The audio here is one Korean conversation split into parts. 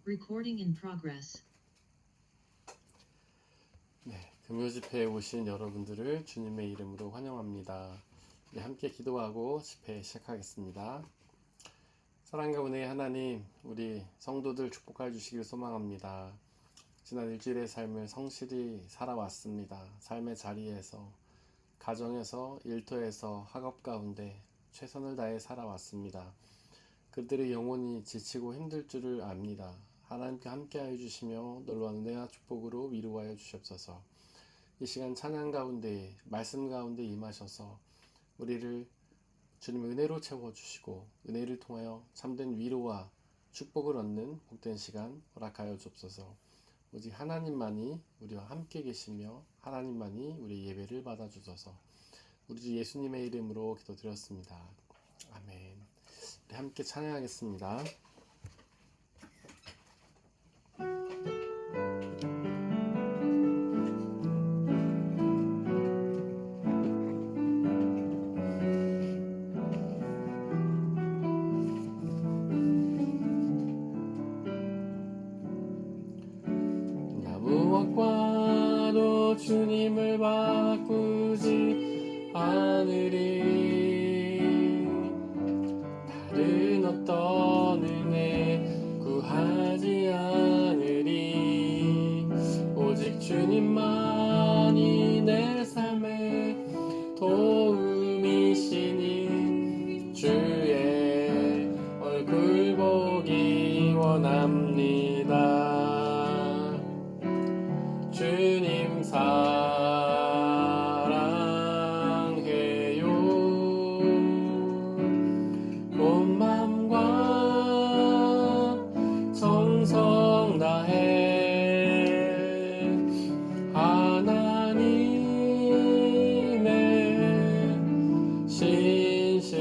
Recording in progress. 네, 금요 집회에 오신 여러분들을 주님의 이름으로 환영합니다. 네, 함께 기도하고 집회 시작하겠습니다. 사랑과 은혜의 하나님, 우리 성도들 축복해 주시길 소망합니다. 지난 일주일의 삶을 성실히 살아왔습니다. 삶의 자리에서, 가정에서, 일터에서, 학업 가운데 최선을 다해 살아왔습니다. 그들의 영혼이 지치고 힘들 줄을 압니다. 하나님께 함께하여 주시며 놀라운 은혜와 축복으로 위로하여 주시옵소서. 이 시간 찬양 가운데 말씀 가운데 임하셔서 우리를 주님의 은혜로 채워주시고 은혜를 통하여 참된 위로와 축복을 얻는 복된 시간 허락하여 주옵소서. 오직 하나님만이 우리와 함께 계시며 하나님만이 우리 예배를 받아주소서. 우리 주 예수님의 이름으로 기도드렸습니다. 아멘. 우리 함께 찬양하겠습니다. 무엇과도 주님을 바꾸지 않으리. 다른 어떤 은혜 구하지 않으리. 오직 주님만이 내 삶의 도움이시니 주의 얼굴 보기 원합니다. 주님 사랑해요. 온 맘과 정성 다해 하나님의 신실한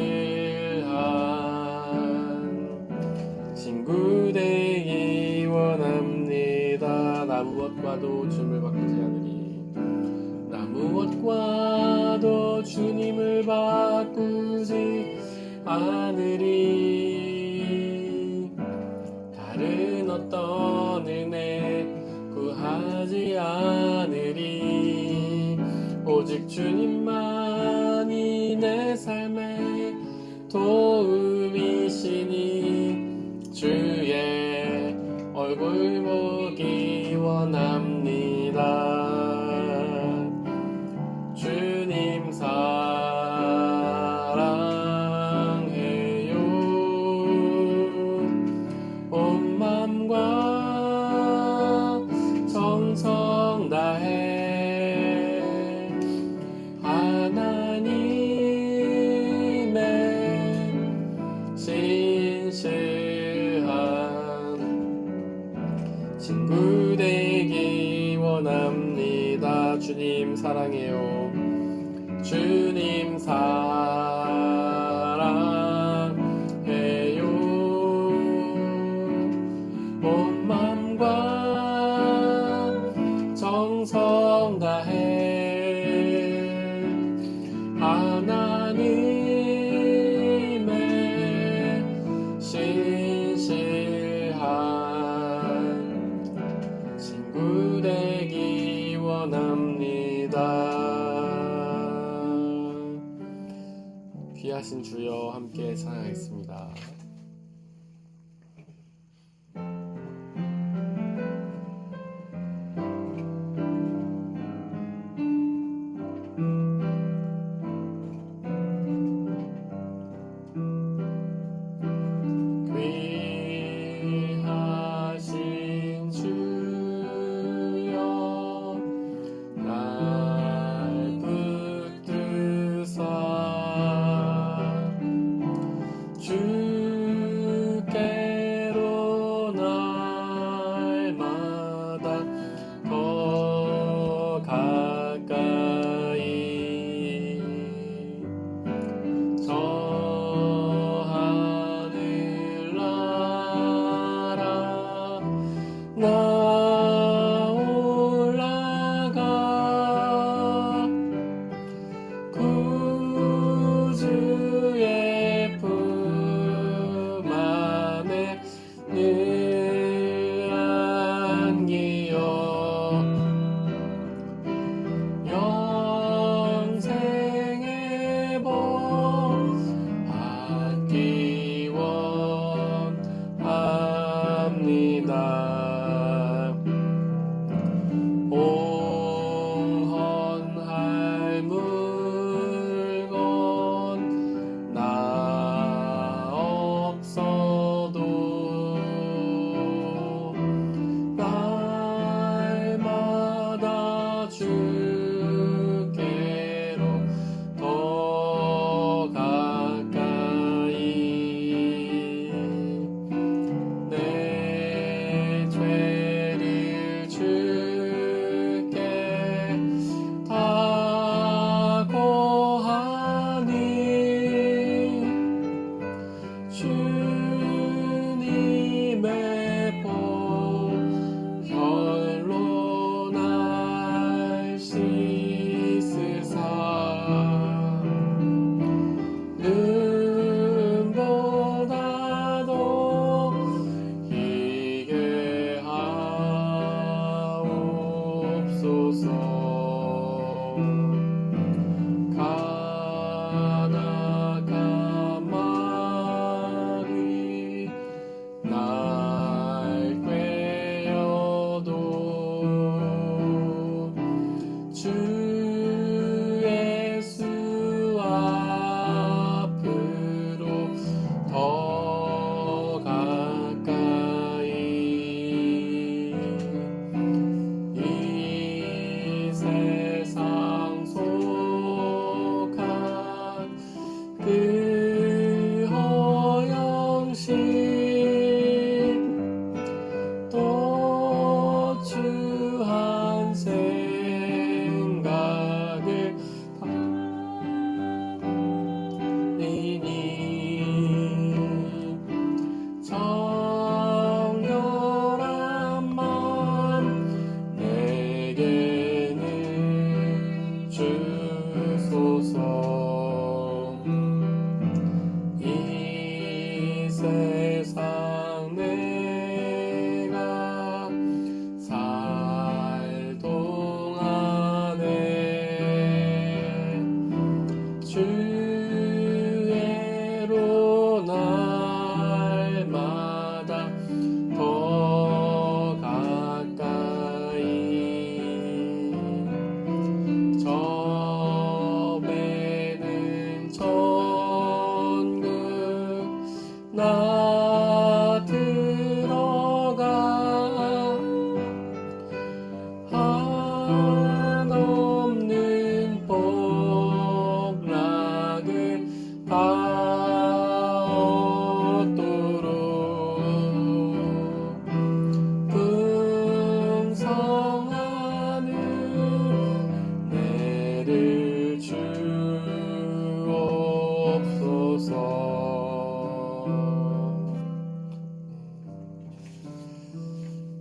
친구 되기 원합니다. 나 무엇과도 주님을 바꾸지 않으리. 나 무엇과도 주님을 바꾸지 않으리. 다른 어떤 은혜 구하지 않으리. 오직 주님만이 내 삶의 도움이시니 주의 얼굴 보기 원합니다. 주님 사랑해요. 온 맘과 정성 다해 하나님의 신실한 친구 되기 원합니다. 주님 사랑해요. 주님 사랑해요. 온 맘과 정성 다해 하나님의 신실한 친구 되기 원합니다. 귀하신 주여 함께 찬양하겠습니다. 귀하신 주여 날 붙드사 주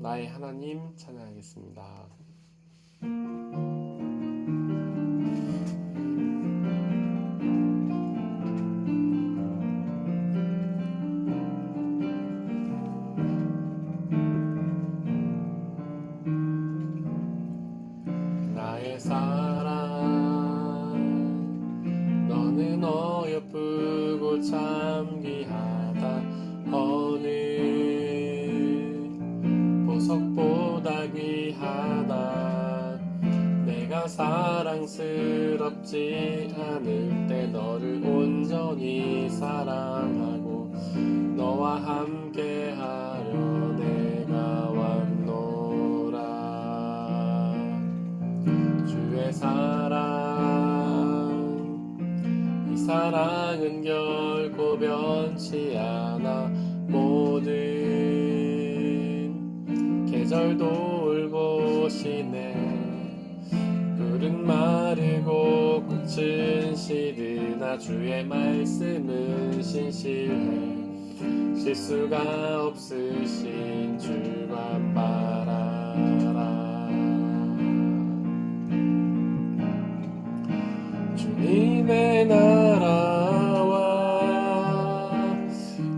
나의 하나님 찬양하겠습니다. 나의 사랑 너는 어여쁘고 참 귀하다. 어느 보석보다 귀하다. 내가 사랑스럽지 않을 때 너를 온전히 사랑하고 너와 함께하려 내가 왔노라. 주의 사랑 이 사랑은 결코 변치 않아. 모든 계절도 울보시네. 푸른 마르고 꽃은 시드나 주의 말씀은 신실해. 실수가 없으신 주만 바라라. 주님의 나라와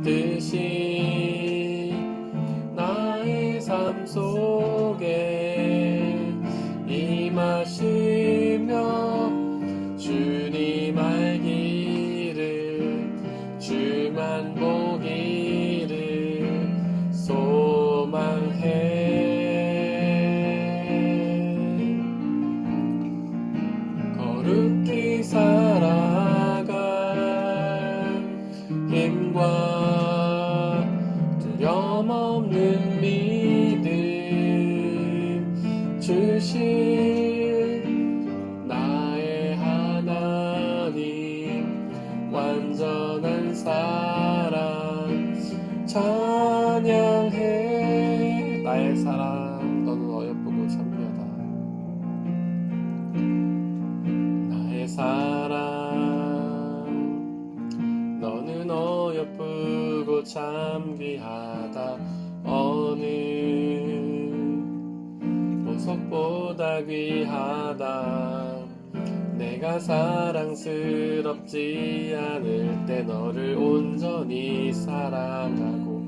뜻이 나의 삶 속에 임하시며 주님 알기를 주만 보기를 소망해. 거룩히 살아갈 힘과 두려움 없는 믿음 주신 나의 하나님 완전한 사랑 찬양해. 나의 사랑 너는 어여쁘고 참 귀하다. 나의 사랑 너는 어여쁘고 참 귀하다. 어느 보석보다 귀하다. 내가 사랑스럽지 않을 때 너를 온전히 사랑하고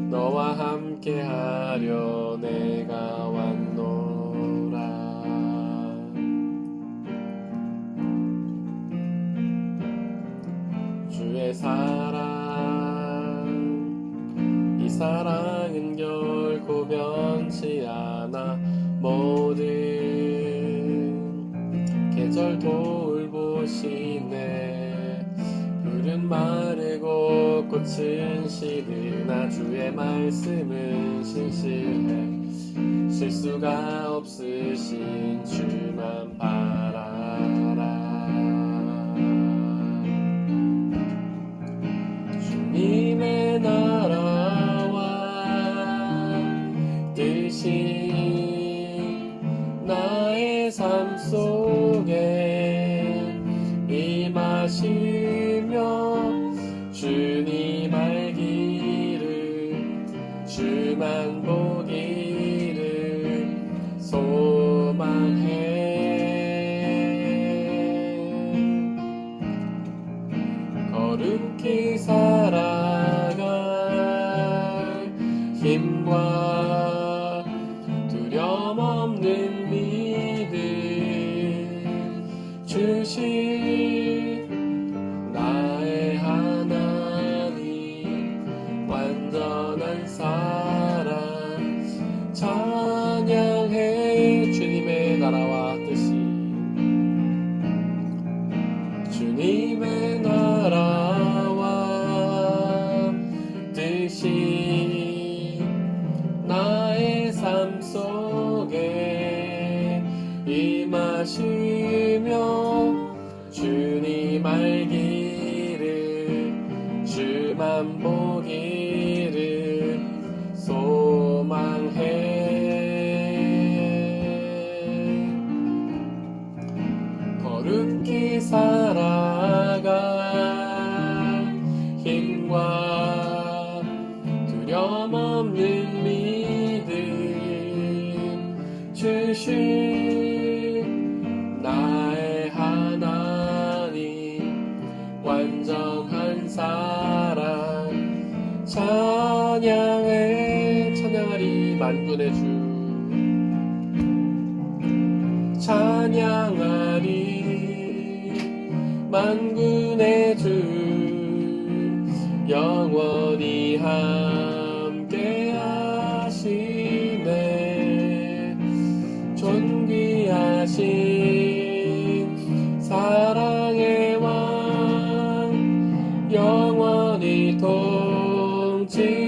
너와 함께하려 내가 왔노라. 주의 사랑 이 사랑은 결코 변치 않아. 모든 계절도 울보시네. 푸른 마르고 꽃은 시드나 주의 말씀은 신실해. 실수가 없으신 주만 바라라. 주님의 나라와 뜻이 나의 삶 속에 임하시며 주님 알기를 주만 보기를 소망해. 거룩히 살아갈 힘과 두려움 없는 믿음 주신 나의 하나님 완전한 사랑 찬양해. 주님의 나라와 뜻이 주님의 나라와 뜻이 나의 삶 속에 임하시며 주님 알기를 주만 보기를 소망해. 거룩히 살아갈 힘과 두려움 없는 믿음 주신 나의 하나님 완전한 사랑 찬양하리 만군의 주 찬양하리 만군의 주 영원히 함께 하시네 존귀하신 사랑의 왕 영원히 통치하신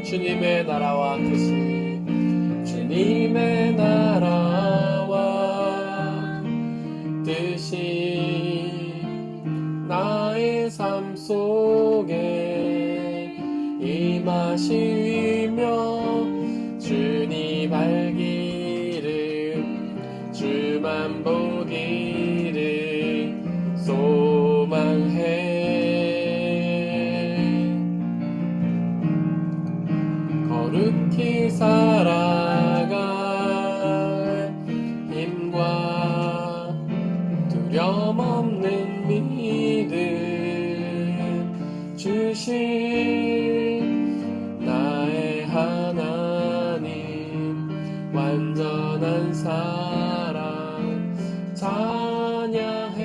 주님의 나라와 주님의 나라와 뜻이 나의 삶 속에 임하시며 주님 알기를 주만 보기를 소망해 거룩히 살아갈 힘과 두려움 없는 믿음 주신 나의 하나님 완전한 사랑 찬양해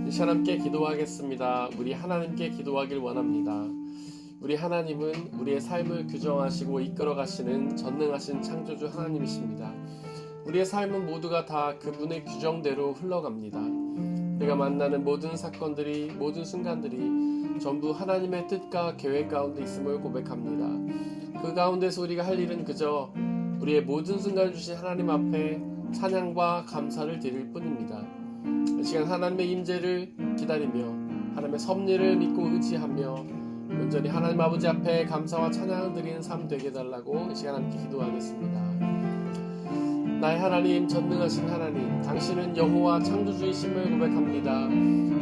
이 시간 함께 기도하겠습니다. 우리 하나님께 기도하길 원합니다. 우리 하나님은 우리의 삶을 규정하시고 이끌어 가시는 전능하신 창조주 하나님이십니다. 우리의 삶은 모두가 다 그분의 규정대로 흘러갑니다. 우리가 만나는 모든 사건들이 모든 순간들이 전부 하나님의 뜻과 계획 가운데 있음을 고백합니다. 그 가운데서 우리가 할 일은 그저 우리의 모든 순간을 주신 하나님 앞에 찬양과 감사를 드릴 뿐입니다. 이 시간 하나님의 임재를 기다리며 하나님의 섭리를 믿고 의지하며 온전히 하나님 아버지 앞에 감사와 찬양을 드리는 삶 되게 해달라고 이 시간 함께 기도하겠습니다. 나의 하나님 전능하신 하나님 당신은 여호와 창조주이심을 고백합니다.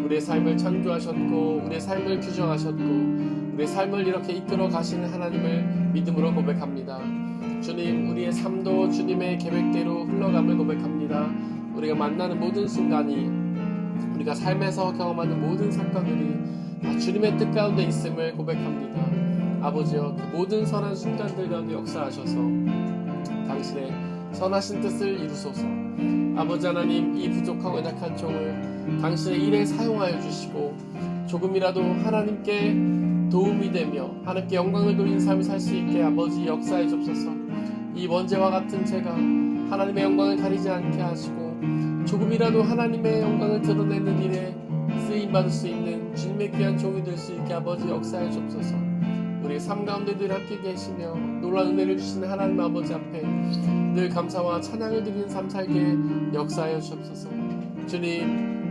우리의 삶을 창조하셨고 우리의 삶을 규정하셨고 우리의 삶을 이렇게 이끌어 가시는 하나님을 믿음으로 고백합니다. 주님 우리의 삶도 주님의 계획대로 흘러감을 고백합니다. 우리가 만나는 모든 순간이 우리가 삶에서 경험하는 모든 사건들이 다 주님의 뜻 가운데 있음을 고백합니다. 아버지여 그 모든 선한 순간들 가운데 역사하셔서 당신의 선하신 뜻을 이루소서. 아버지 하나님 이 부족하고 연약한 종을 당신의 일에 사용하여 주시고 조금이라도 하나님께 도움이 되며 하나님께 영광을 돌리는 삶을 살 수 있게 아버지 역사해 주옵소서. 이 원죄와 같은 제가 하나님의 영광을 가리지 않게 하시고 조금이라도 하나님의 영광을 드러내는 일에 쓰임받을 수 있는 주님의 귀한 종이 될 수 있게 아버지 역사해 주옵소서. 우리의 삶 가운데 늘 함께 계시며 놀라운 은혜를 주시는 하나님 아버지 앞에 늘 감사와 찬양을 드리는 삶 살게 역사하여 주옵소서.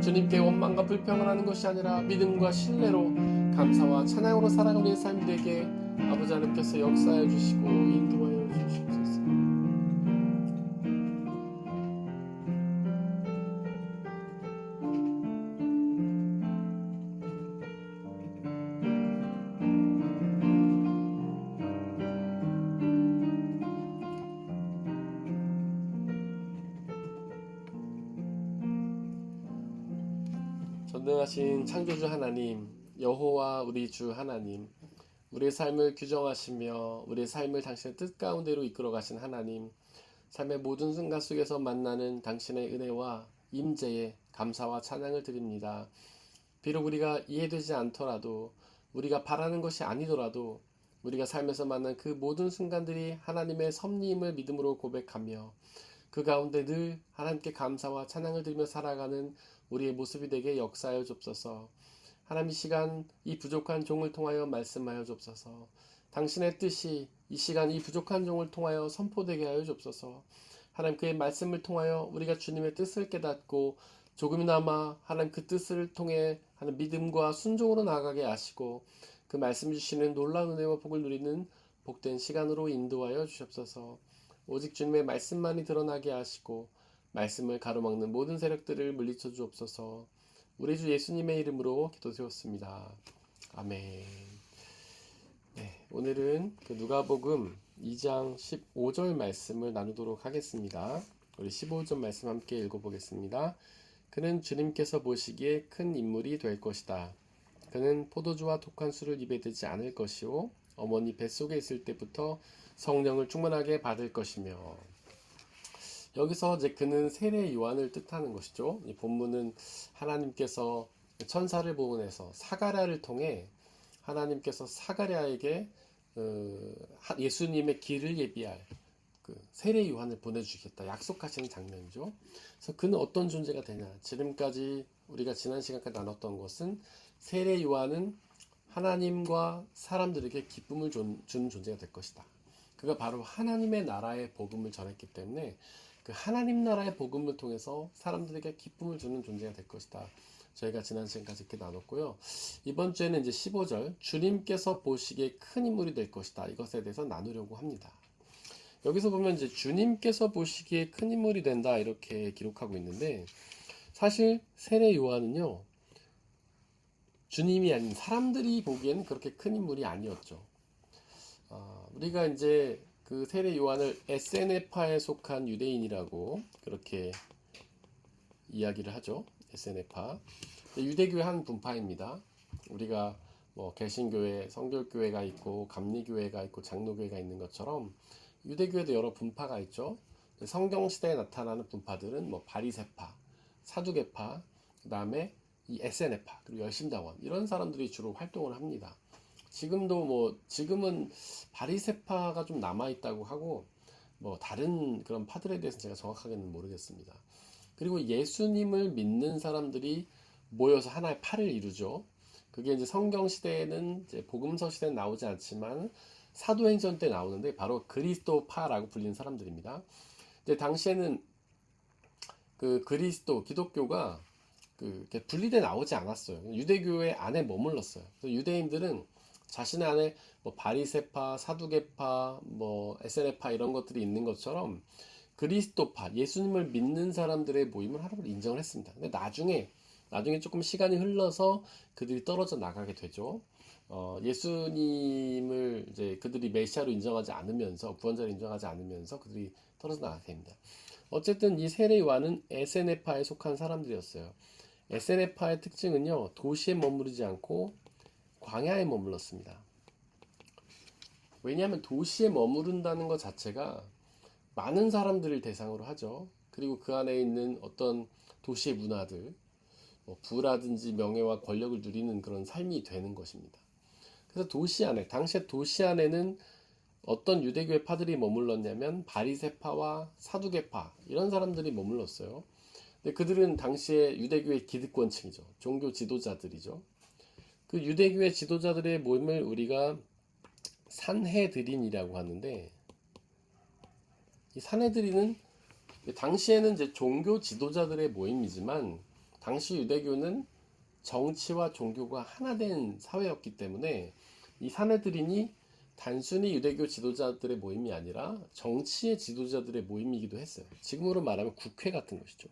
주님께 원망과 불평을 하는 것이 아니라 믿음과 신뢰로 감사와 찬양으로 살아가는 삶 되게 아버지 하나님께서 역사하여 주시고 인도하여 주시옵소서. 전능하신 창조주 하나님, 여호와 우리 주 하나님, 우리의 삶을 규정하시며 우리의 삶을 당신의 뜻 가운데로 이끌어 가신 하나님, 삶의 모든 순간 속에서 만나는 당신의 은혜와 임재에 감사와 찬양을 드립니다. 비록 우리가 이해되지 않더라도 우리가 바라는 것이 아니더라도 우리가 삶에서 만난 그 모든 순간들이 하나님의 섭리임을 믿음으로 고백하며 그 가운데 늘 하나님께 감사와 찬양을 드리며 살아가는 우리의 모습이 되게 역사하여 주옵소서. 하나님 이 시간 이 부족한 종을 통하여 말씀하여 주옵소서. 당신의 뜻이 이 시간 이 부족한 종을 통하여 선포되게 하여 주옵소서. 하나님 그의 말씀을 통하여 우리가 주님의 뜻을 깨닫고 조금이나마 하나님 그 뜻을 통해 하는 믿음과 순종으로 나아가게 하시고 그 말씀 주시는 놀라운 은혜와 복을 누리는 복된 시간으로 인도하여 주옵소서. 오직 주님의 말씀만이 드러나게 하시고 말씀을 가로막는 모든 세력들을 물리쳐 주옵소서. 우리 주 예수님의 이름으로 기도드렸습니다. 아멘. 오늘은 그 누가복음 2장 15절 말씀을 나누도록 하겠습니다. 우리 15절 말씀 함께 읽어보겠습니다. 그는 주님께서 보시기에 큰 인물이 될 것이다. 그는 포도주와 독한 술을 입에 대지 않을 것이요 어머니 뱃속에 있을 때부터 성령을 충만하게 받을 것이며. 여기서 이제 그는 세례 요한을 뜻하는 것이죠. 이 본문은 하나님께서 천사를 보내서 사가랴를 통해 하나님께서 사가랴에게 예수님의 길을 예비할 그 세례 요한을 보내주시겠다 약속하시는 장면이죠. 그래서 그는 어떤 존재가 되냐? 지금까지 우리가 지난 시간까지 나눴던 것은 세례 요한은 하나님과 사람들에게 기쁨을 주는 존재가 될 것이다. 그가 바로 하나님의 나라의 복음을 전했기 때문에 그 하나님 나라의 복음을 통해서 사람들에게 기쁨을 주는 존재가 될 것이다. 저희가 지난 시간까지 이렇게 나눴고요. 이번 주에는 이제 15절 주님께서 보시기에 큰 인물이 될 것이다. 이것에 대해서 나누려고 합니다. 여기서 보면 이제 주님께서 보시기에 큰 인물이 된다 이렇게 기록하고 있는데 사실 세례 요한은요 주님이 아닌 사람들이 보기에는 그렇게 큰 인물이 아니었죠. 우리가 이제 그 세례 요한을 에세네파에 속한 유대인이라고 그렇게 이야기를 하죠. 에세네파 유대교의 한 분파입니다. 우리가 뭐 개신교회, 성결교회가 있고 감리교회가 있고 장로교회가 있는 것처럼 유대교회도 여러 분파가 있죠. 성경 시대에 나타나는 분파들은 뭐 바리새파, 사두개파, 그다음에 이 에세네파, 그리고 열심당원 이런 사람들이 주로 활동을 합니다. 지금은 바리새파가 좀 남아 있다고 하고 뭐 다른 그런 파들에 대해서는 제가 정확하게는 모르겠습니다. 그리고 예수님을 믿는 사람들이 모여서 하나의 파를 이루죠. 그게 이제 성경 시대에는 이제 복음서 시대는 나오지 않지만 사도행전 때 나오는데 바로 그리스도파라고 불리는 사람들입니다. 이제 당시에는 그 기독교가 이렇게 분리돼 나오지 않았어요. 유대교회 안에 머물렀어요. 그래서 유대인들은 자신의 안에 뭐 바리새파, 사두개파, 뭐 에세네파 이런 것들이 있는 것처럼 그리스도파, 예수님을 믿는 사람들의 모임을 하나로 인정을 했습니다. 근데 나중에 조금 시간이 흘러서 그들이 떨어져 나가게 되죠. 예수님을 이제 그들이 메시아로 인정하지 않으면서 구원자로 인정하지 않으면서 그들이 떨어져 나가게 됩니다. 어쨌든 이 세례 요한은 에세네파에 속한 사람들이었어요. 에세네파의 특징은요, 도시에 머무르지 않고 광야에 머물렀습니다. 왜냐하면 도시에 머무른다는 것 자체가 많은 사람들을 대상으로 하죠. 그리고 그 안에 있는 어떤 도시의 문화들, 부라든지 명예와 권력을 누리는 그런 삶이 되는 것입니다. 그래서 당시에 도시 안에는 어떤 유대교의 파들이 머물렀냐면 바리새파와 사두개파 이런 사람들이 머물렀어요. 근데 그들은 당시에 유대교의 기득권층이죠. 종교 지도자들이죠. 그 유대교의 지도자들의 모임을 우리가 산헤드린이라고 하는데 이 산헤드린은 당시에는 이제 종교 지도자들의 모임이지만 당시 유대교는 정치와 종교가 하나 된 사회였기 때문에 이 산헤드린이 단순히 유대교 지도자들의 모임이 아니라 정치의 지도자들의 모임이기도 했어요. 지금으로 말하면 국회 같은 것이죠.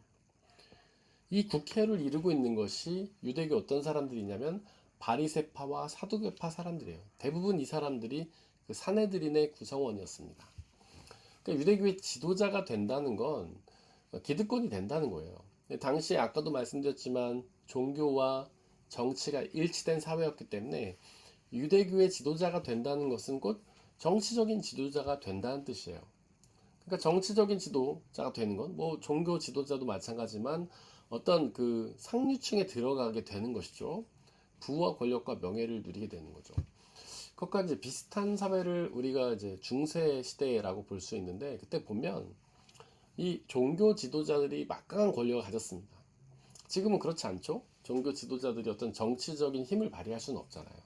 이 국회를 이루고 있는 것이 유대교 어떤 사람들이냐면 바리새파와 사두개파 사람들이에요. 대부분 이 사람들이 그 산헤드린의 구성원이었습니다. 그러니까 유대교의 지도자가 된다는 건 기득권이 된다는 거예요. 당시에 아까도 말씀드렸지만 종교와 정치가 일치된 사회였기 때문에 유대교의 지도자가 된다는 것은 곧 정치적인 지도자가 된다는 뜻이에요. 그러니까 정치적인 지도자가 되는 건 뭐 종교 지도자도 마찬가지지만 어떤 그 상류층에 들어가게 되는 것이죠. 부와 권력과 명예를 누리게 되는 거죠. 그것과 이제 비슷한 사회를 우리가 이제 중세 시대라고 볼 수 있는데 그때 보면 이 종교 지도자들이 막강한 권력을 가졌습니다. 지금은 그렇지 않죠? 종교 지도자들이 어떤 정치적인 힘을 발휘할 수는 없잖아요.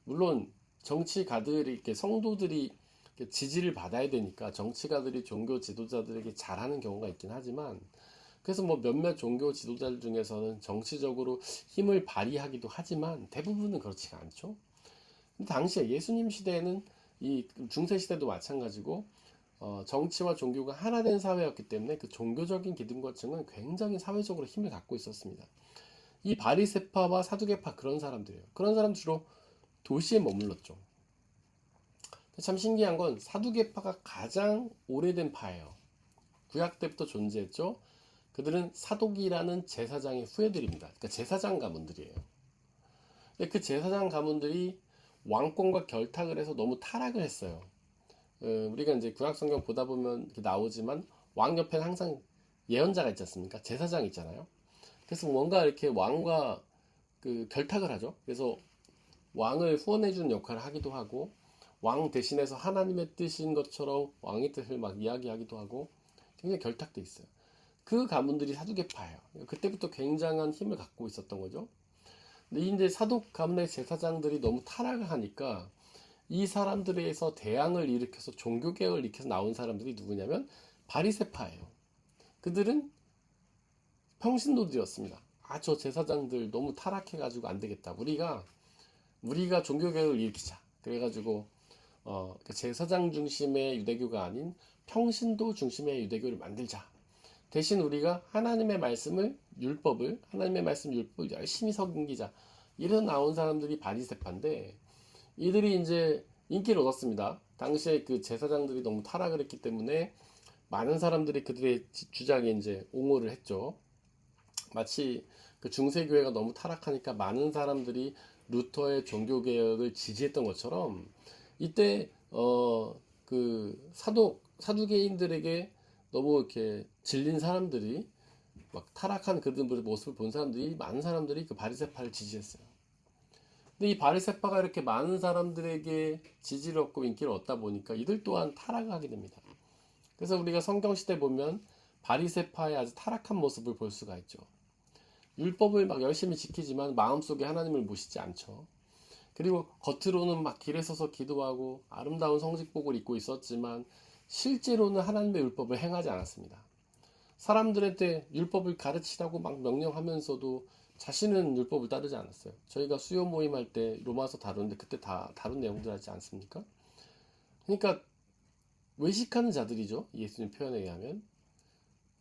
물론 정치가들이 이렇게 성도들이 이렇게 지지를 받아야 되니까 정치가들이 종교 지도자들에게 잘하는 경우가 있긴 하지만 그래서 뭐 몇몇 종교 지도자들 중에서는 정치적으로 힘을 발휘하기도 하지만 대부분은 그렇지가 않죠. 근데 당시에 예수님 시대에는 이 중세 시대도 마찬가지고 정치와 종교가 하나 된 사회였기 때문에 그 종교적인 기득권층은 굉장히 사회적으로 힘을 갖고 있었습니다. 이 바리새파와 사두개파 그런 사람들이에요. 그런 사람 주로 도시에 머물렀죠. 참 신기한 건 사두개파가 가장 오래된 파예요. 구약 때부터 존재했죠. 그들은 사독이라는 제사장의 후예들입니다. 그러니까 제사장 가문들이에요. 근데 그 제사장 가문들이 왕권과 결탁을 해서 너무 타락을 했어요. 우리가 이제 구약 성경 보다 보면 이렇게 나오지만 왕 옆에는 항상 예언자가 있지 않습니까? 제사장이 있잖아요. 그래서 뭔가 이렇게 왕과 그 결탁을 하죠. 그래서 왕을 후원해주는 역할을 하기도 하고, 왕 대신해서 하나님의 뜻인 것처럼 왕의 뜻을 막 이야기하기도 하고, 굉장히 결탁돼 있어요. 그 가문들이 사두개파예요. 그때부터 굉장한 힘을 갖고 있었던 거죠. 근데 이제 사독 가문의 제사장들이 너무 타락을 하니까 이 사람들에서 대항을 일으켜서 종교개혁을 일으켜서 나온 사람들이 누구냐면 바리새파예요. 그들은 평신도들이었습니다. 저 제사장들 너무 타락해가지고 안 되겠다. 우리가 종교개혁을 일으키자. 그래가지고 그 제사장 중심의 유대교가 아닌 평신도 중심의 유대교를 만들자. 대신 우리가 하나님의 율법을 열심히 섬기자. 이래서 나온 사람들이 바리새파인데, 이들이 이제 인기를 얻었습니다. 당시에 그 제사장들이 너무 타락을 했기 때문에 많은 사람들이 그들의 주장에 이제 옹호를 했죠. 마치 그 중세교회가 너무 타락하니까 많은 사람들이 루터의 종교개혁을 지지했던 것처럼, 이때 그 사두개인들에게 너무 이렇게 질린 사람들이, 막 타락한 그들의 모습을 본 사람들이, 많은 사람들이 그 바리새파를 지지했어요. 근데 이 바리새파가 이렇게 많은 사람들에게 지지를 얻고 인기를 얻다 보니까 이들 또한 타락을 하게 됩니다. 그래서 우리가 성경시대 보면 바리새파의 아주 타락한 모습을 볼 수가 있죠. 율법을 막 열심히 지키지만 마음속에 하나님을 모시지 않죠. 그리고 겉으로는 막 길에 서서 기도하고 아름다운 성직복을 입고 있었지만 실제로는 하나님의 율법을 행하지 않았습니다. 사람들한테 율법을 가르치라고 막 명령하면서도 자신은 율법을 따르지 않았어요. 저희가 수요 모임 할 때 로마서 다루는데 그때 다 다룬 내용들 하지 않습니까? 그러니까 외식하는 자들이죠. 예수님 표현에 의하면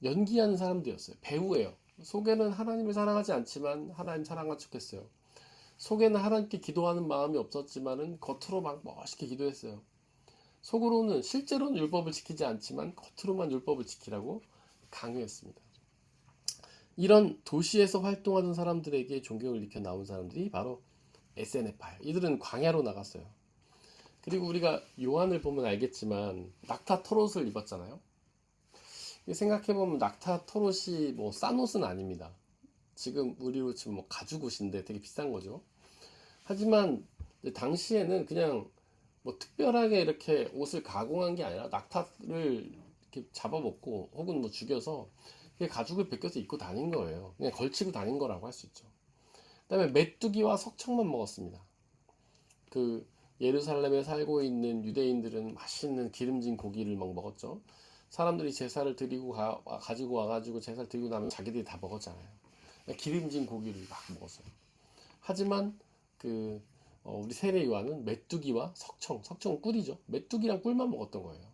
연기하는 사람들이었어요. 배우예요. 속에는 하나님을 사랑하지 않지만 하나님 사랑한 척했어요. 속에는 하나님께 기도하는 마음이 없었지만은 겉으로 막 멋있게 기도했어요. 속으로는, 실제로는 율법을 지키지 않지만 겉으로만 율법을 지키라고 강요했습니다. 이런 도시에서 활동하는 사람들에게 존경을 일으켜 나온 사람들이 바로 SNF파예요. 이들은 광야로 나갔어요. 그리고 우리가 요한을 보면 알겠지만 낙타 털옷을 입었잖아요. 생각해보면 낙타 털옷이 뭐 싼 옷은 아닙니다. 지금 우리로 치면 뭐 가죽 옷인데 되게 비싼 거죠. 하지만 당시에는 그냥 뭐 특별하게 이렇게 옷을 가공한 게 아니라 낙타를 이렇게 잡아먹고 혹은 뭐 죽여서 가죽을 벗겨서 입고 다닌 거예요. 그냥 걸치고 다닌 거라고 할 수 있죠. 그다음에 메뚜기와 석청만 먹었습니다. 그 예루살렘에 살고 있는 유대인들은 맛있는 기름진 고기를 막 먹었죠. 사람들이 제사를 드리고 가지고 와가지고 제사를 드리고 나면 자기들이 다 먹었잖아요. 기름진 고기를 막 먹었어요. 하지만 우리 세례 요한은 메뚜기와 석청 꿀이죠. 메뚜기랑 꿀만 먹었던 거예요.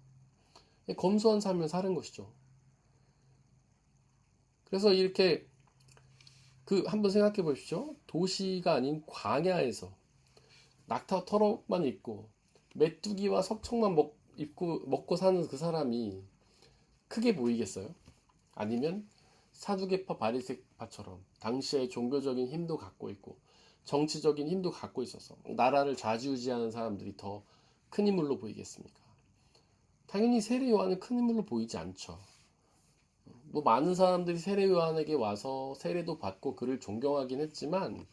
검소한 삶을 사는 것이죠. 그래서 이렇게 한번 생각해 보십시오. 도시가 아닌 광야에서 낙타 털옷만 입고 메뚜기와 석청만 먹고 사는 그 사람이 크게 보이겠어요? 아니면 사두개파 바리새파처럼 당시에 종교적인 힘도 갖고 있고 정치적인 힘도 갖고 있어서 나라를 좌지우지하는 사람들이 더 큰 인물로 보이겠습니까? 당연히 세례 요한은 큰 인물로 보이지 않죠. 뭐 많은 사람들이 세례 요한에게 와서 세례도 받고 그를 존경하긴 했지만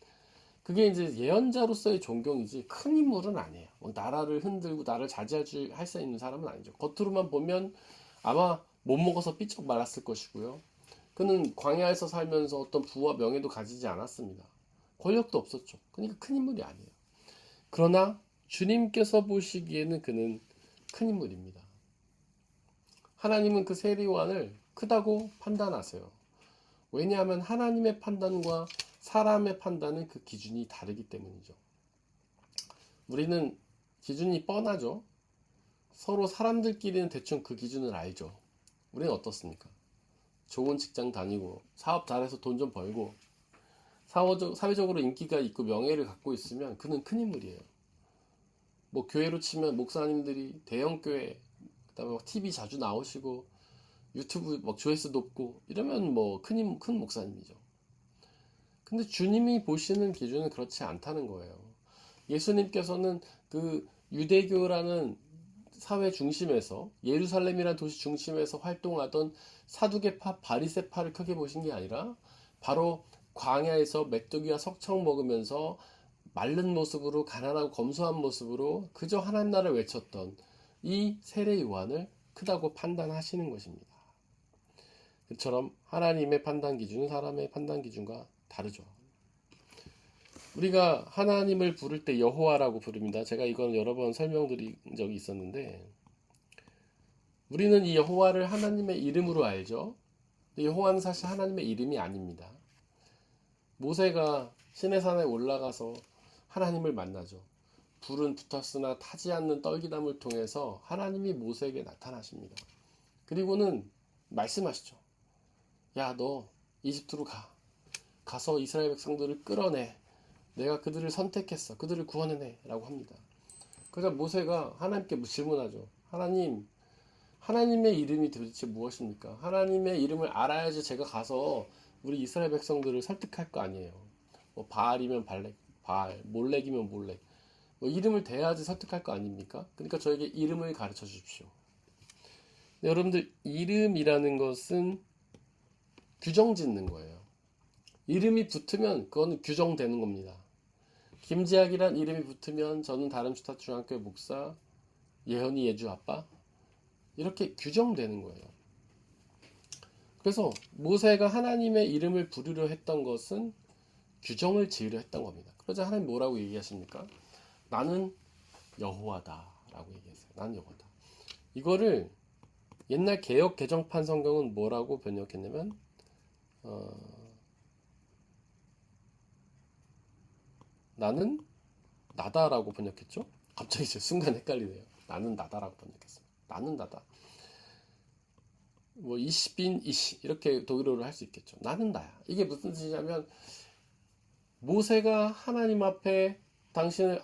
그게 이제 예언자로서의 존경이지 큰 인물은 아니에요. 뭐 나라를 흔들고 나를 할 수 있는 사람은 아니죠. 겉으로만 보면 아마 못 먹어서 삐쩍 말았을 것이고요. 그는 광야에서 살면서 어떤 부와 명예도 가지지 않았습니다. 권력도 없었죠. 그러니까 큰 인물이 아니에요. 그러나 주님께서 보시기에는 그는 큰 인물입니다. 하나님은 그 세례 요한을 크다고 판단하세요. 왜냐하면 하나님의 판단과 사람의 판단은 그 기준이 다르기 때문이죠. 우리는 기준이 뻔하죠. 서로 사람들끼리는 대충 그 기준을 알죠. 우리는 어떻습니까? 좋은 직장 다니고 사업 잘해서 돈 좀 벌고 사회적으로 인기가 있고 명예를 갖고 있으면 그는 큰 인물이에요. 뭐 교회로 치면 목사님들이 대형 교회, 그다음에 TV 자주 나오시고 유튜브 막 조회수 높고 이러면 뭐 큰 목사님이죠. 근데 주님이 보시는 기준은 그렇지 않다는 거예요. 예수님께서는 그 유대교라는 사회 중심에서, 예루살렘이라는 도시 중심에서 활동하던 사두개파 바리새파를 크게 보신 게 아니라 바로 광야에서 메뚜기와 석청 먹으면서 마른 모습으로, 가난하고 검소한 모습으로 그저 하나님 나라를 외쳤던 이 세례 요한을 크다고 판단하시는 것입니다. 그처럼 하나님의 판단 기준은 사람의 판단 기준과 다르죠. 우리가 하나님을 부를 때 여호와라고 부릅니다. 제가 이건 여러 번 설명드린 적이 있었는데, 우리는 이 여호와를 하나님의 이름으로 알죠. 근데 여호와는 사실 하나님의 이름이 아닙니다. 모세가 시내산에 올라가서 하나님을 만나죠. 불은 붙었으나 타지 않는 떨기담을 통해서 하나님이 모세에게 나타나십니다. 그리고는 말씀하시죠. 야, 너 이집트로 가서 이스라엘 백성들을 끌어내. 내가 그들을 선택했어. 그들을 구원해내. 라고 합니다. 그래서 모세가 하나님께 질문하죠. 하나님, 하나님의 이름이 도대체 무엇입니까? 하나님의 이름을 알아야지 제가 가서 우리 이스라엘 백성들을 설득할 거 아니에요. 뭐 바알이면 바알, 몰렉이면 몰렉. 뭐 이름을 대야지 설득할 거 아닙니까? 그러니까 저에게 이름을 가르쳐 주십시오. 여러분들, 이름이라는 것은 규정 짓는 거예요. 이름이 붙으면 그거는 규정되는 겁니다. 김지학이란 이름이 붙으면 저는 다름슈타 중앙교회 목사, 예현이 예주 아빠, 이렇게 규정되는 거예요. 그래서 모세가 하나님의 이름을 부르려 했던 것은 규정을 지으려 했던 겁니다. 그러자 하나님 뭐라고 얘기하십니까? 나는 여호와다 라고 얘기했어요. 나는 여호와다. 이거를 옛날 개역 개정판 성경은 뭐라고 번역했냐면 나는 나다라고 번역했죠. 갑자기 순간 헷갈리네요. 나는 나다라고 번역했어요. 나는 나다. 뭐 이시빈 이시 이렇게 독일어로 할 수 있겠죠. 나는 나야. 이게 무슨 뜻이냐면 모세가 하나님 앞에 당신을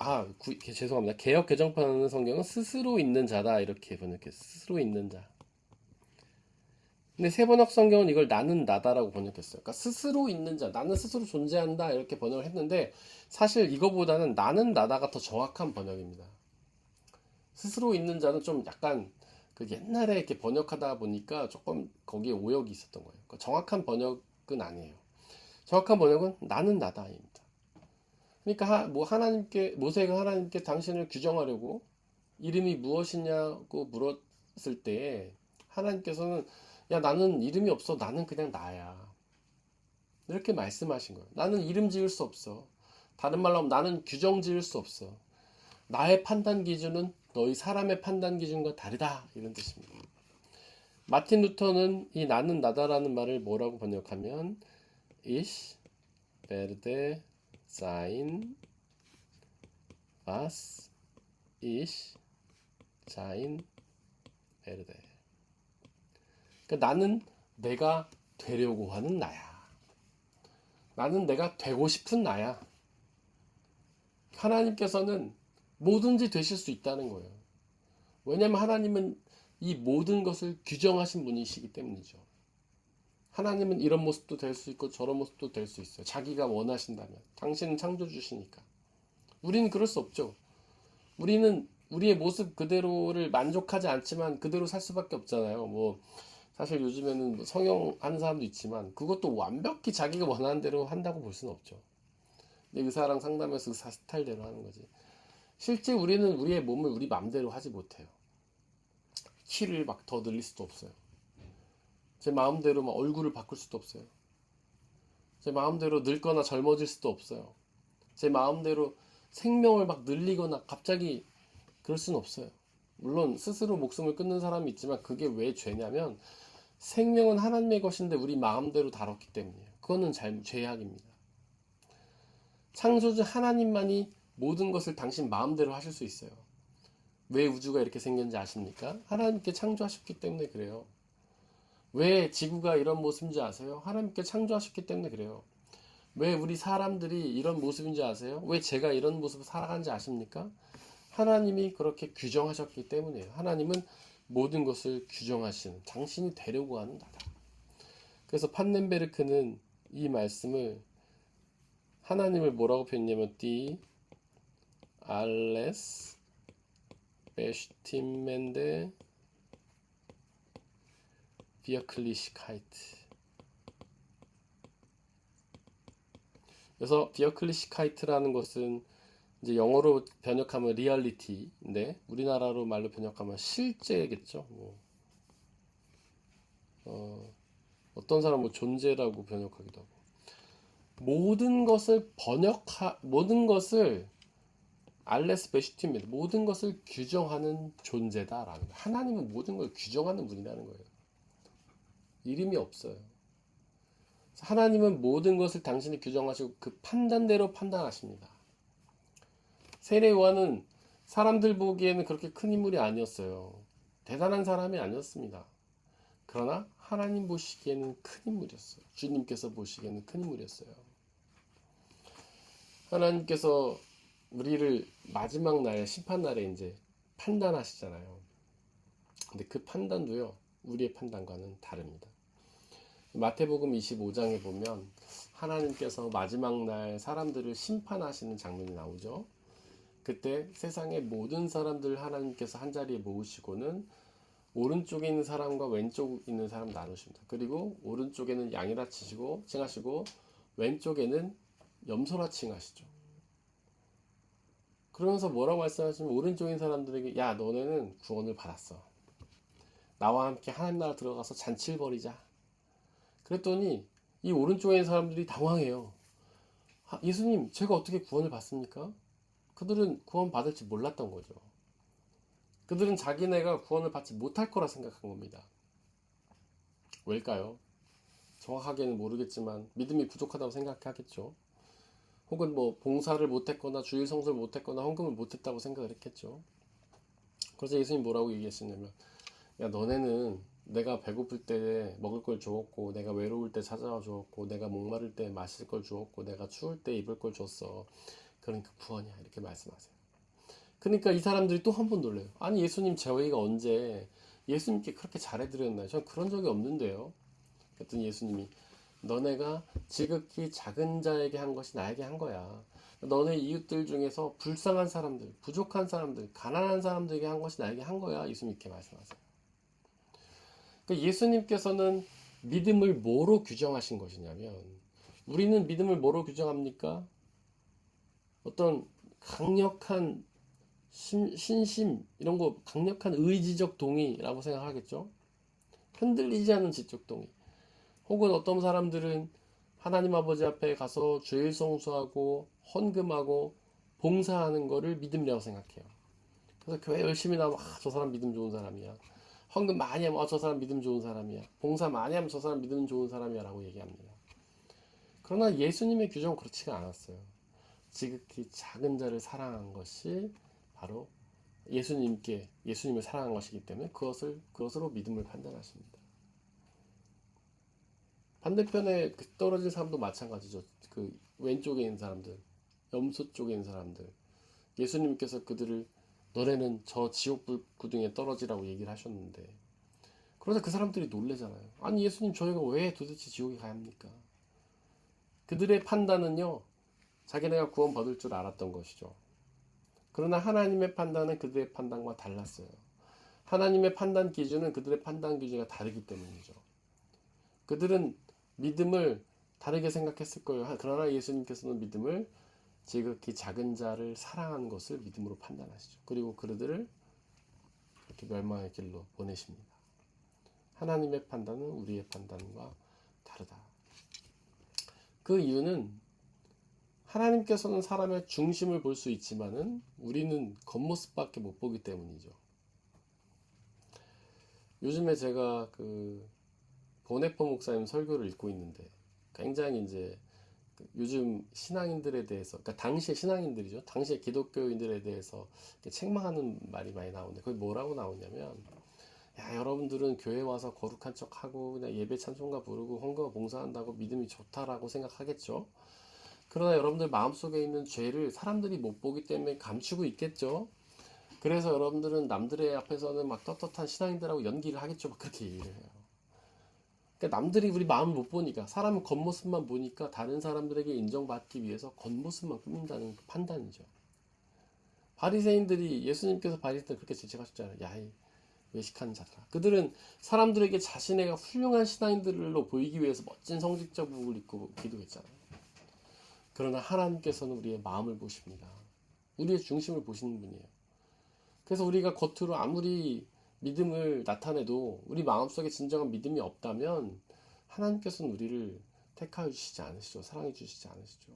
죄송합니다. 개역 개정판 성경은 스스로 있는 자다 이렇게 번역했어요. 스스로 있는 자. 근데 세번역 성경은 이걸 나는 나다라고 번역했어요. 그러니까 스스로 있는 자, 나는 스스로 존재한다 이렇게 번역을 했는데 사실 이거보다는 나는 나다가 더 정확한 번역입니다. 스스로 있는 자는 좀 약간 그 옛날에 이렇게 번역하다 보니까 조금 거기에 오역이 있었던 거예요. 그러니까 정확한 번역은 아니에요. 정확한 번역은 나는 나다입니다. 그러니까 모세가 하나님께 당신을 규정하려고 이름이 무엇이냐고 물었을 때 하나님께서는 야, 나는 이름이 없어. 나는 그냥 나야. 이렇게 말씀하신 거예요. 나는 이름 지을 수 없어. 다른 말로 하면 나는 규정 지을 수 없어. 나의 판단 기준은 너희 사람의 판단 기준과 다르다. 이런 뜻입니다. 마틴 루터는 이 나는 나다라는 말을 뭐라고 번역하면 Ich werde sein, was ich sein werde. 그러니까 나는 내가 되려고 하는 나야. 나는 내가 되고 싶은 나야. 하나님께서는 뭐든지 되실 수 있다는 거예요. 왜냐하면 하나님은 이 모든 것을 규정하신 분이시기 때문이죠. 하나님은 이런 모습도 될 수 있고 저런 모습도 될 수 있어요. 자기가 원하신다면. 당신은 창조주시니까. 우리는 그럴 수 없죠. 우리는 우리의 모습 그대로를 만족하지 않지만 그대로 살 수밖에 없잖아요. 뭐 사실 요즘에는 성형하는 사람도 있지만 그것도 완벽히 자기가 원하는 대로 한다고 볼 수는 없죠. 의사랑 상담해서 의사 스타일대로 하는 거지. 실제 우리는 우리의 몸을 우리 마음대로 하지 못해요. 키를 막 더 늘릴 수도 없어요. 제 마음대로 막 얼굴을 바꿀 수도 없어요. 제 마음대로 늙거나 젊어질 수도 없어요. 제 마음대로 생명을 막 늘리거나 갑자기 그럴 수는 없어요. 물론 스스로 목숨을 끊는 사람이 있지만 그게 왜 죄냐면 생명은 하나님의 것인데 우리 마음대로 다뤘기 때문이에요. 그거는 죄악입니다. 창조주 하나님만이 모든 것을 당신 마음대로 하실 수 있어요. 왜 우주가 이렇게 생겼는지 아십니까? 하나님께 창조하셨기 때문에 그래요. 왜 지구가 이런 모습인지 아세요? 하나님께 창조하셨기 때문에 그래요. 왜 우리 사람들이 이런 모습인지 아세요? 왜 제가 이런 모습을 살아가는지 아십니까? 하나님이 그렇게 규정하셨기 때문이에요. 하나님은 모든 것을 규정하시는, 당신이 되려고 하는 나다. 그래서 판넨베르크는 이 말씀을, 하나님을 뭐라고 표현했냐면 디 알레스 베슈팀멘데 비어클리시카이트. 그래서 비어클리시카이트라는 것은 이제 영어로 번역하면 리얼리티인데 우리나라로 말로 번역하면 실제겠죠. 어떤 사람은 뭐 존재라고 번역하기도 하고, 모든 것을 알레스 베슈팀입니다. 모든 것을 규정하는 존재다라는 거예요. 하나님은 모든 걸 규정하는 분이라는 거예요. 이름이 없어요. 하나님은 모든 것을 당신이 규정하시고 그 판단대로 판단하십니다. 세례 요한은 사람들 보기에는 그렇게 큰 인물이 아니었어요. 대단한 사람이 아니었습니다. 그러나 하나님 보시기에는 큰 인물이었어요. 주님께서 보시기에는 큰 인물이었어요. 하나님께서 우리를 마지막 날, 심판날에 이제 판단하시잖아요. 근데 그 판단도요, 우리의 판단과는 다릅니다. 마태복음 25장에 보면 하나님께서 마지막 날 사람들을 심판하시는 장면이 나오죠. 그때 세상의 모든 사람들을 하나님께서 한자리에 모으시고는 오른쪽에 있는 사람과 왼쪽에 있는 사람 나누십니다. 그리고 오른쪽에는 양이라 칭하시고 왼쪽에는 염소라 칭하시죠. 그러면서 뭐라고 말씀하시면 오른쪽에 있는 사람들에게, 야, 너네는 구원을 받았어. 나와 함께 하나님 나라 들어가서 잔치를 벌이자. 그랬더니 이 오른쪽에 있는 사람들이 당황해요. 예수님, 제가 어떻게 구원을 받습니까? 그들은 구원 받을지 몰랐던 거죠. 그들은 자기네가 구원을 받지 못할 거라 생각한 겁니다. 왜일까요? 정확하게는 모르겠지만 믿음이 부족하다고 생각하겠죠. 혹은 뭐 봉사를 못했거나 주일 성수를 못했거나 헌금을 못했다고 생각을 했겠죠. 그래서 예수님 뭐라고 얘기하시냐면, 야, 너네는 내가 배고플 때 먹을 걸 주었고, 내가 외로울 때 찾아와 주었고, 내가 목마를 때 마실 걸 주었고, 내가 추울 때 입을 걸 줬어. 그러니까 구원이야, 이렇게 말씀하세요. 그러니까 이 사람들이 또 한 번 놀래요. 아니, 예수님, 저희가 언제 예수님께 그렇게 잘해드렸나요? 전 그런 적이 없는데요. 그랬더니 예수님이, 너네가 지극히 작은 자에게 한 것이 나에게 한 거야. 너네 이웃들 중에서 불쌍한 사람들, 부족한 사람들, 가난한 사람들에게 한 것이 나에게 한 거야. 예수님 이렇게 말씀하세요. 그러니까 예수님께서는 믿음을 뭐로 규정하신 것이냐면, 우리는 믿음을 뭐로 규정합니까? 어떤 강력한 신심, 이런 거, 강력한 의지적 동의라고 생각하겠죠. 흔들리지 않는 지적 동의. 혹은 어떤 사람들은 하나님 아버지 앞에 가서 죄일 성수하고 헌금하고 봉사하는 거를 믿음이라고 생각해요. 그래서 교회 열심히 나면, 저 사람 믿음 좋은 사람이야. 헌금 많이 하면, 저 사람 믿음 좋은 사람이야. 봉사 많이 하면 저 사람 믿음 좋은 사람이야 라고 얘기합니다. 그러나 예수님의 규정은 그렇지가 않았어요. 지극히 작은 자를 사랑한 것이 바로 예수님을 사랑한 것이기 때문에 그것으로 믿음을 판단하십니다. 반대편에 떨어진 사람도 마찬가지죠. 그 왼쪽에 있는 사람들, 염소 쪽에 있는 사람들, 예수님께서 그들을, 너네는 저 지옥불 구덩이에 떨어지라고 얘기를 하셨는데, 그러자 그 사람들이 놀래잖아요. 아니, 예수님, 저희가 왜 도대체 지옥에 가야 합니까? 그들의 판단은요, 자기네가 구원받을 줄 알았던 것이죠. 그러나 하나님의 판단은 그들의 판단과 달랐어요. 하나님의 판단 기준은 그들의 판단 기준과 다르기 때문이죠. 그들은 믿음을 다르게 생각했을 거예요. 그러나 예수님께서는 믿음을, 지극히 작은 자를 사랑하는 것을 믿음으로 판단하시죠. 그리고 그들을 이렇게 멸망의 길로 보내십니다. 하나님의 판단은 우리의 판단과 다르다. 그 이유는 하나님께서는 사람의 중심을 볼 수 있지만은 우리는 겉모습밖에 못 보기 때문이죠. 요즘에 제가 보네퍼 목사님 설교를 읽고 있는데, 굉장히 이제 요즘 신앙인들에 대해서, 그러니까 당시의 신앙인들이죠. 당시의 기독교인들에 대해서 책망하는 말이 많이 나오는데, 거기 뭐라고 나오냐면, 야, 여러분들은 교회 와서 거룩한 척하고 그냥 예배 찬송가 부르고 헌금과 봉사한다고 믿음이 좋다라고 생각하겠죠. 그러나 여러분들 마음속에 있는 죄를 사람들이 못 보기 때문에 감추고 있겠죠. 그래서 여러분들은 남들의 앞에서는 막 떳떳한 신앙인들하고 연기를 하겠죠. 막 그렇게 얘기를 해요. 그러니까 남들이 우리 마음을 못 보니까, 사람은 겉모습만 보니까 다른 사람들에게 인정받기 위해서 겉모습만 꾸민다는 판단이죠. 바리새인들이 예수님께서 바리새인들 그렇게 질책하셨잖아요. 야, 이 외식하는 자들아. 그들은 사람들에게 자신의 훌륭한 신앙인들로 보이기 위해서 멋진 성직자복을 입고 기도했잖아요. 그러나 하나님께서는 우리의 마음을 보십니다. 우리의 중심을 보시는 분이에요. 그래서 우리가 겉으로 아무리 믿음을 나타내도 우리 마음속에 진정한 믿음이 없다면 하나님께서는 우리를 택하여 주시지 않으시죠. 사랑해 주시지 않으시죠.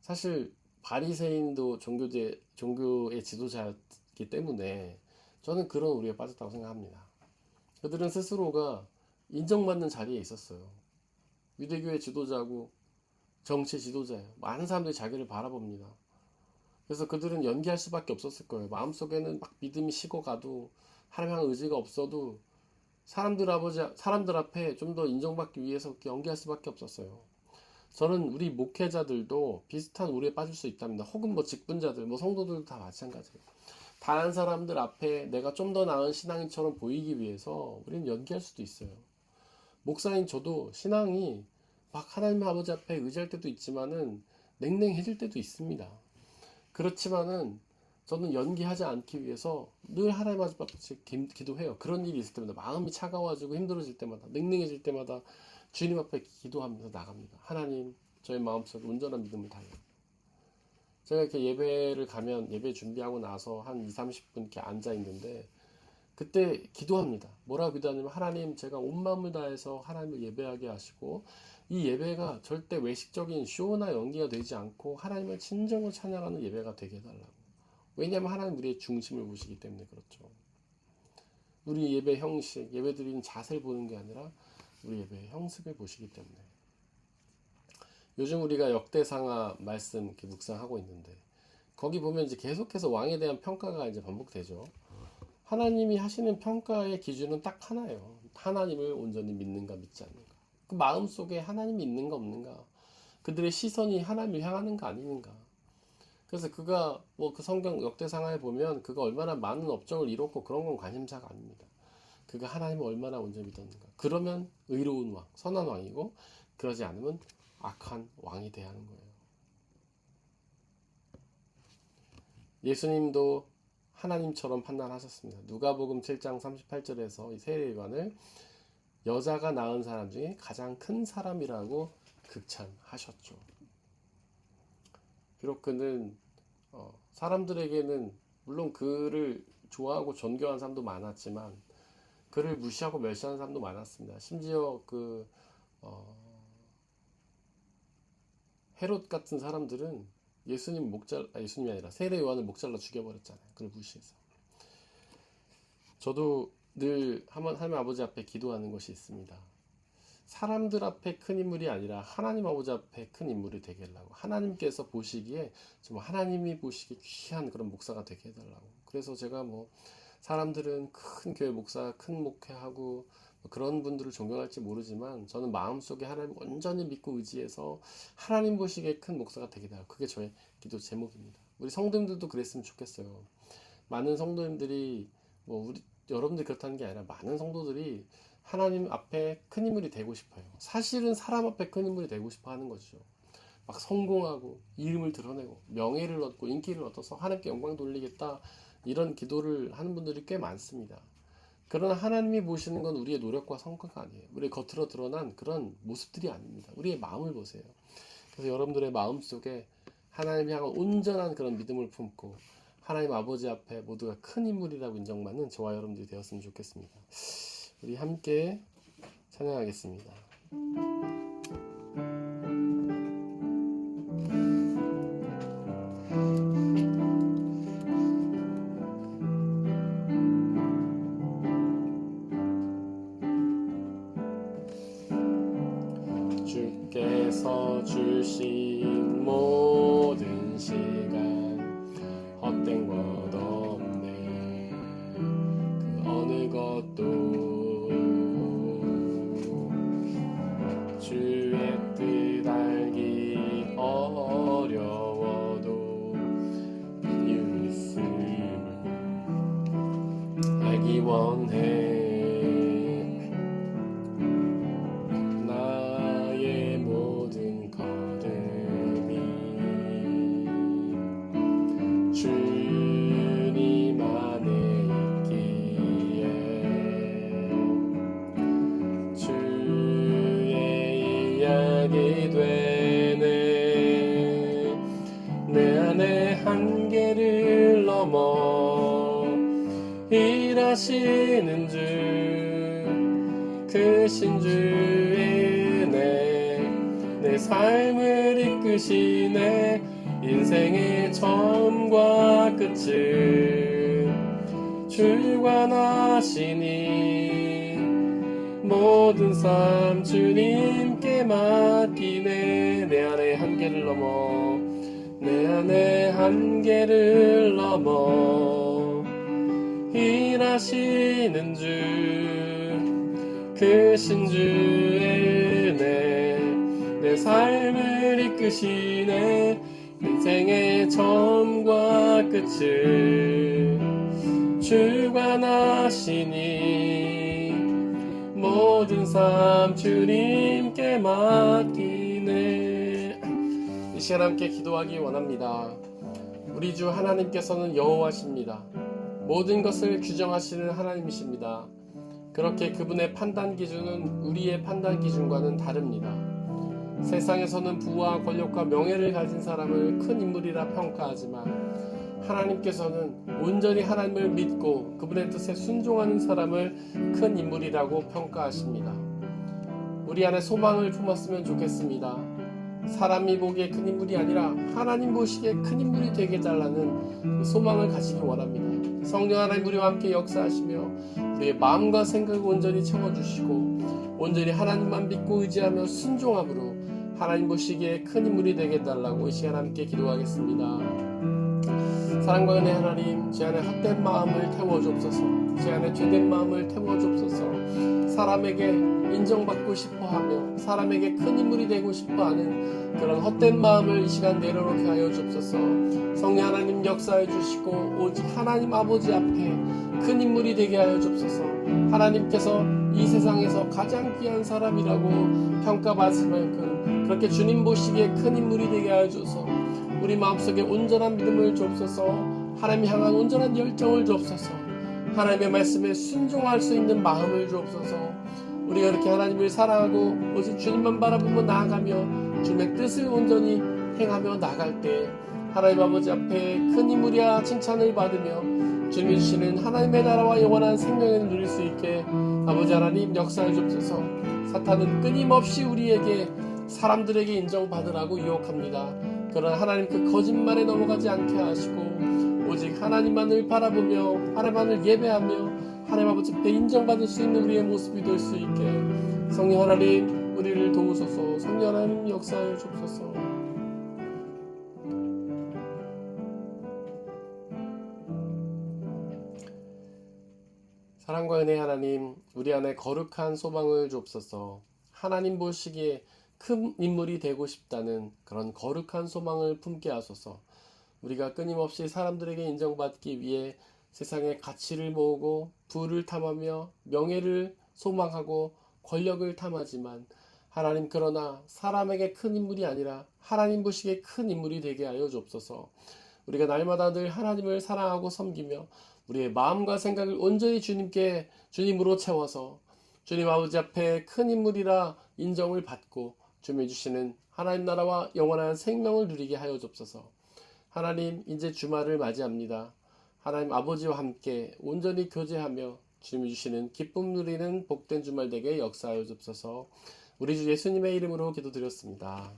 사실 바리새인도 종교의 지도자이기 때문에 저는 그런 우리에 빠졌다고 생각합니다. 그들은 스스로가 인정받는 자리에 있었어요. 유대교의 지도자고 정치 지도자예요. 많은 사람들이 자기를 바라봅니다. 그래서 그들은 연기할 수밖에 없었을 거예요. 마음속에는 막 믿음이 식어가도 하나님 향한 의지가 없어도 사람들 앞에 좀 더 인정받기 위해서 연기할 수밖에 없었어요. 저는 우리 목회자들도 비슷한 우려에 빠질 수 있답니다. 혹은 뭐 직분자들, 뭐 성도들도 다 마찬가지예요. 다른 사람들 앞에 내가 좀 더 나은 신앙인처럼 보이기 위해서 우리는 연기할 수도 있어요. 목사인 저도 신앙이 막 하나님 아버지 앞에 의지할 때도 있지만은 냉랭해질 때도 있습니다. 그렇지만은 저는 연기하지 않기 위해서 늘 하나님 아버지 앞에 기도해요. 그런 일이 있을 때마다 마음이 차가워지고 힘들어질 때마다 냉랭해질 때마다 주님 앞에 기도하면서 나갑니다. 하나님, 저의 마음속에 온전한 믿음을 달라요. 제가 이렇게 예배를 가면 예배 준비하고 나서 한 2, 30분 이렇게 앉아 있는데 그때 기도합니다. 뭐라고 기도하냐면 하나님, 제가 온 마음을 다해서 하나님을 예배하게 하시고 이 예배가 절대 외식적인 쇼나 연기가 되지 않고 하나님을 진정으로 찬양하는 예배가 되게 해달라고. 왜냐하면 하나님 우리의 중심을 보시기 때문에 그렇죠. 우리 예배 형식, 예배 드리는 자세를 보는 게 아니라 우리 예배의 형식을 보시기 때문에. 요즘 우리가 역대상하 말씀 이렇게 묵상하고 있는데 거기 보면 이제 계속해서 왕에 대한 평가가 이제 반복되죠. 하나님이 하시는 평가의 기준은 딱 하나예요. 하나님을 온전히 믿는가 믿지 않는가. 그 마음속에 하나님이 있는가 없는가. 그들의 시선이 하나님을 향하는가 아니는가. 그래서 그가 뭐 그 성경 역대상하에 보면 그가 얼마나 많은 업적을 이뤘고 그런 건 관심사가 아닙니다. 그가 하나님을 얼마나 온전히 믿었는가. 그러면 의로운 왕, 선한 왕이고 그러지 않으면 악한 왕이 돼야 하는 거예요. 예수님도 하나님처럼 판단하셨습니다. 누가복음 7장 38절에서 이 세례요한을 여자가 낳은 사람 중에 가장 큰 사람이라고 극찬하셨죠. 비록 그는 사람들에게는 물론 그를 좋아하고 존경하는 사람도 많았지만 그를 무시하고 멸시하는 사람도 많았습니다. 심지어 헤롯 같은 사람들은 예수님이 아니라 세례 요한을 목 잘라 죽여버렸잖아요. 그걸 무시해서. 저도 늘 하나님 아버지 앞에 기도하는 것이 있습니다. 사람들 앞에 큰 인물이 아니라 하나님 아버지 앞에 큰 인물이 되게 해달라고. 하나님께서 보시기에 정말 하나님이 보시기에 귀한 그런 목사가 되게 해달라고. 그래서 제가 뭐 사람들은 큰 교회 목사, 큰 목회하고 그런 분들을 존경할지 모르지만 저는 마음속에 하나님 온전히 믿고 의지해서 하나님 보시기에 큰 목사가 되게 해달라고. 그게 저의 기도 제목입니다. 우리 성도님들도 그랬으면 좋겠어요. 많은 성도님들이 여러분들이 그렇다는 게 아니라 많은 성도들이 하나님 앞에 큰 인물이 되고 싶어요. 사실은 사람 앞에 큰 인물이 되고 싶어 하는 거죠. 막 성공하고 이름을 드러내고 명예를 얻고 인기를 얻어서 하나님께 영광 돌리겠다, 이런 기도를 하는 분들이 꽤 많습니다. 그러나 하나님이 보시는 건 우리의 노력과 성과가 아니에요. 우리의 겉으로 드러난 그런 모습들이 아닙니다. 우리의 마음을 보세요. 그래서 여러분들의 마음속에 하나님 향한 온전한 그런 믿음을 품고 하나님 아버지 앞에 모두가 큰 인물이라고 인정받는 저와 여러분들이 되었으면 좋겠습니다. 우리 함께 찬양하겠습니다. 주께서 주신 모든 시간 헛된 것 없네. 그 어느 것도 주의 뜻 알기 어려워도 이유 있으니 기도하기 원해. 나의 모든 걸음이 주님 안에 있기에 주의 이야기 되네. 내 안에 한계를 넘어 일하시는 주, 크신 주의 은혜, 내 삶을 이끄시네. 인생의 처음과 끝을 주관하시니 모든 삶 주님께 맡기네. 내 안에 한계를 넘어, 내 안에 한계를 넘어 일하시는 주, 크신 주의 은혜, 내 삶을 이끄시네. 인생의 처음과 끝을 주관하시니 모든 삶 주님께 맡기네. 이 시간 함께 기도하기 원합니다. 우리 주 하나님께서는 여호와십니다. 모든 것을 규정하시는 하나님이십니다. 그렇게 그분의 판단 기준은 우리의 판단 기준과는 다릅니다. 세상에서는 부와 권력과 명예를 가진 사람을 큰 인물이라 평가하지만 하나님께서는 온전히 하나님을 믿고 그분의 뜻에 순종하는 사람을 큰 인물이라고 평가하십니다. 우리 안에 소망을 품었으면 좋겠습니다. 사람이 보기에 큰 인물이 아니라 하나님 보시기에 큰 인물이 되게 달라는 소망을 가지기 원합니다. 성령 하나님 우리와 함께 역사하시며 우리의 마음과 생각을 온전히 채워주시고 온전히 하나님만 믿고 의지하며 순종함으로 하나님 보시기에 큰 인물이 되게 달라고 이 시간 함께 기도하겠습니다. 사랑과 은혜 하나님, 제 안에 헛된 마음을 태워주옵소서. 제 안에 죄된 마음을 태워주옵소서. 사람에게 인정받고 싶어하며 사람에게 큰 인물이 되고 싶어하는 그런 헛된 마음을 이 시간 내려놓게 하여 주옵소서. 성령 하나님 역사해 주시고 오직 하나님 아버지 앞에 큰 인물이 되게 하여 주옵소서. 하나님께서 이 세상에서 가장 귀한 사람이라고 평가받을 만큼 그렇게 주님 보시기에 큰 인물이 되게 하여 주옵소서. 우리 마음속에 온전한 믿음을 주옵소서. 하나님 향한 온전한 열정을 주옵소서. 하나님의 말씀에 순종할 수 있는 마음을 주옵소서. 우리가 이렇게 하나님을 사랑하고 오직 주님만 바라보며 나아가며 주님의 뜻을 온전히 행하며 나갈 때 하나님 아버지 앞에 큰 인물이야 칭찬을 받으며 주님이 주시는 하나님의 나라와 영원한 생명을 누릴 수 있게 아버지 하나님 역사해 주옵소서. 사탄은 끊임없이 우리에게 사람들에게 인정받으라고 유혹합니다. 그러나 하나님 그 거짓말에 넘어가지 않게 하시고 오직 하나님만을 바라보며 하나님만을 예배하며 하나님 아버지 앞에 인정받을 수 있는 우리의 모습이 될 수 있게 성령 하나님 우리를 도우소서. 성령 하나님 역사해 주옵소서. 사랑과 은혜 하나님, 우리 안에 거룩한 소망을 주옵소서. 하나님 보시기에 큰 인물이 되고 싶다는 그런 거룩한 소망을 품게 하소서. 우리가 끊임없이 사람들에게 인정받기 위해 세상의 가치를 모으고 부를 탐하며 명예를 소망하고 권력을 탐하지만 하나님 그러나 사람에게 큰 인물이 아니라 하나님 보시기에 큰 인물이 되게 하여 주옵소서. 우리가 날마다 늘 하나님을 사랑하고 섬기며 우리의 마음과 생각을 온전히 주님으로 채워서 주님 아버지 앞에 큰 인물이라 인정을 받고 주님이 주시는 하나님 나라와 영원한 생명을 누리게 하여 주옵소서. 하나님 이제 주말을 맞이합니다. 하나님 아버지와 함께 온전히 교제하며 주님이 주시는 기쁨 누리는 복된 주말 되게 역사하여 주옵소서. 우리 주 예수님의 이름으로 기도드렸습니다.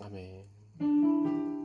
아멘.